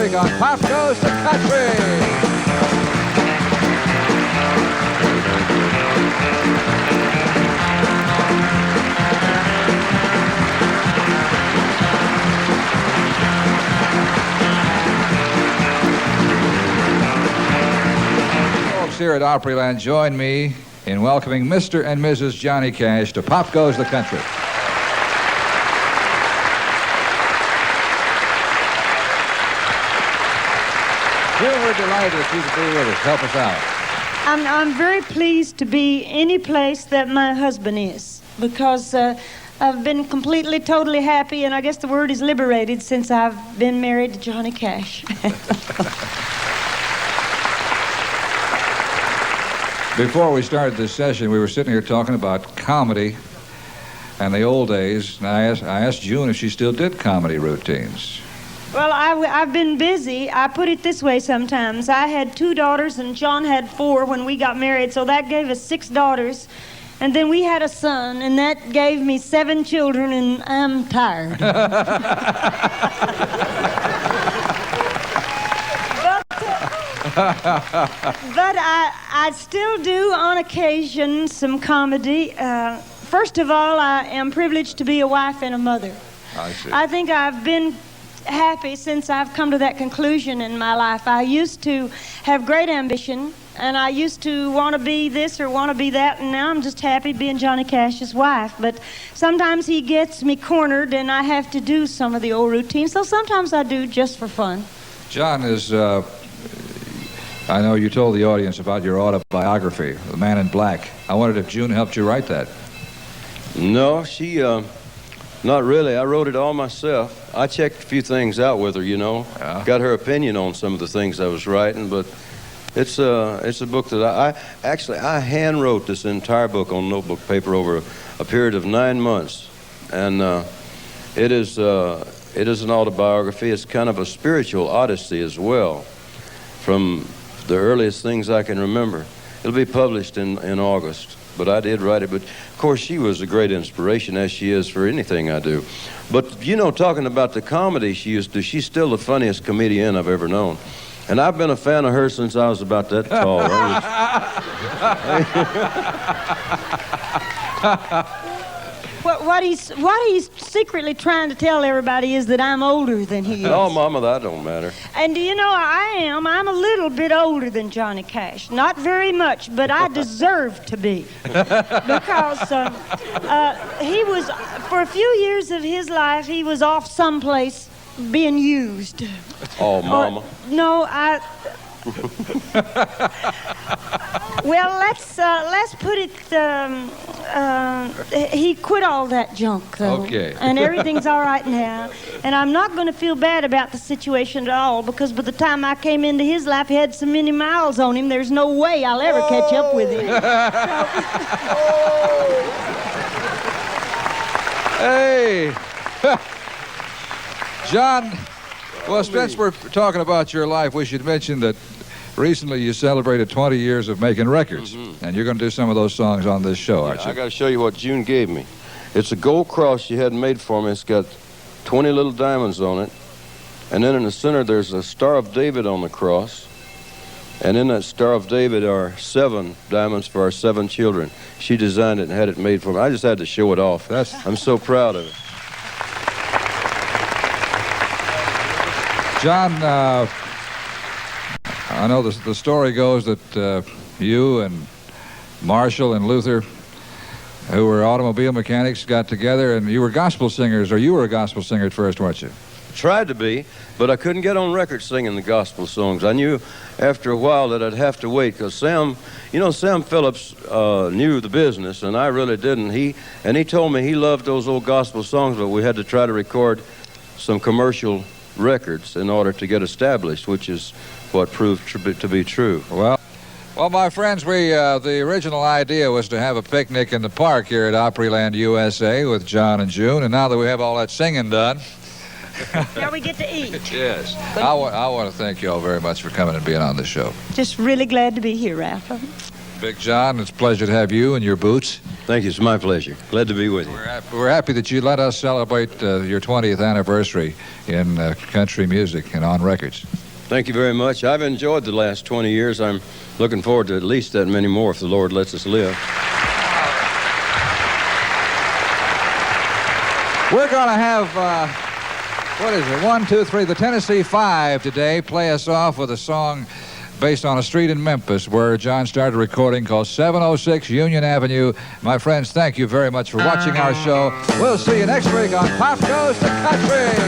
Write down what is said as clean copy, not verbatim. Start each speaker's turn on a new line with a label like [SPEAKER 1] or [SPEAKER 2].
[SPEAKER 1] week on Pop Goes the Country. Here at Opryland, join me in welcoming Mr. and Mrs. Johnny Cash to Pop Goes the Country. We're delighted that you could be with us. Help us out.
[SPEAKER 2] I'm very pleased to be any place that my husband is, because I've been completely, totally happy, and I guess the word is liberated since I've been married to Johnny Cash.
[SPEAKER 1] Before we started this session, we were sitting here talking about comedy and the old days, and I asked June if she still did comedy routines.
[SPEAKER 2] Well, I've been busy. I put it this way sometimes. I had 2 daughters, and John had 4 when we got married, so that gave us 6 daughters. And then we had a son, and that gave me 7 children, and I'm tired. But I still do, on occasion, some comedy. First of all, I am privileged to be a wife and a mother.
[SPEAKER 1] I see.
[SPEAKER 2] I think I've been happy since I've come to that conclusion in my life. I used to have great ambition, and I used to want to be this or want to be that, and now I'm just happy being Johnny Cash's wife. But sometimes he gets me cornered, and I have to do some of the old routines, so sometimes I do just for fun.
[SPEAKER 1] John is... I know you told the audience about your autobiography, The Man in Black. I wondered if June helped you write that.
[SPEAKER 3] No, she, not really. I wrote it all myself. I checked a few things out with her, you know.
[SPEAKER 1] Yeah.
[SPEAKER 3] Got her opinion on some of the things I was writing, but it's a book that I hand wrote this entire book on notebook paper over a period of 9 months. And it is an autobiography. It's kind of a spiritual odyssey as well, from the earliest things I can remember. It'll be published in August, but I did write it. But of course, she was a great inspiration, as she is for anything I do. But you know, talking about the comedy she used to, she's still the funniest comedian I've ever known. And I've been a fan of hers since I was about that tall.
[SPEAKER 2] What he's secretly trying to tell everybody is that I'm older than he is.
[SPEAKER 3] Oh, Mama, that don't matter.
[SPEAKER 2] And do you know, I'm a little bit older than Johnny Cash. Not very much, but I deserve to be. Because he was, for a few years of his life, he was off someplace being used.
[SPEAKER 3] Oh, Mama.
[SPEAKER 2] Well, let's put it, he quit all that junk, though.
[SPEAKER 1] Okay.
[SPEAKER 2] And everything's all right now. And I'm not going to feel bad about the situation at all, because by the time I came into his life, he had so many miles on him, there's no way I'll ever catch up with him.
[SPEAKER 1] Hey! John, well, since we're talking about your life, we should mention that recently you celebrated 20 years of making records, and you're going to do some of those songs on this show, aren't you?
[SPEAKER 3] I got to show you what June gave me. It's a gold cross she had made for me. It's got 20 little diamonds on it, and then in the center there's a Star of David on the cross, and in that Star of David are 7 diamonds for our 7 children. She designed it and had it made for me. I just had to show it off. I'm so proud of it.
[SPEAKER 1] John, I know the story goes that you and Marshall and Luther, who were automobile mechanics, got together, and you were gospel singers, or you were a gospel singer at first, weren't you?
[SPEAKER 3] Tried to be, but I couldn't get on record singing the gospel songs. I knew after a while that I'd have to wait, because Sam Phillips knew the business, and I really didn't. He told me he loved those old gospel songs, but we had to try to record some commercial records in order to get established, which is what proved to be true.
[SPEAKER 1] Well, my friends, the original idea was to have a picnic in the park here at Opryland, USA, with John and June, and now that we have all that singing done,
[SPEAKER 2] Now we get to eat.
[SPEAKER 1] yes, I want to thank you all very much for coming and being on the show.
[SPEAKER 2] Just really glad to be here, Ralph.
[SPEAKER 1] Big John, it's a pleasure to have you and your boots.
[SPEAKER 3] Thank you. It's my pleasure. Glad to be with you.
[SPEAKER 1] We're happy that you let us celebrate your 20th anniversary in country music and on records.
[SPEAKER 3] Thank you very much. I've enjoyed the last 20 years. I'm looking forward to at least that many more if the Lord lets us live.
[SPEAKER 1] We're going to have, what is it, 1, 2, 3, the Tennessee Five today play us off with a song based on a street in Memphis where John started recording called 706 Union Avenue. My friends, thank you very much for watching our show. We'll see you next week on Pop Goes the Country.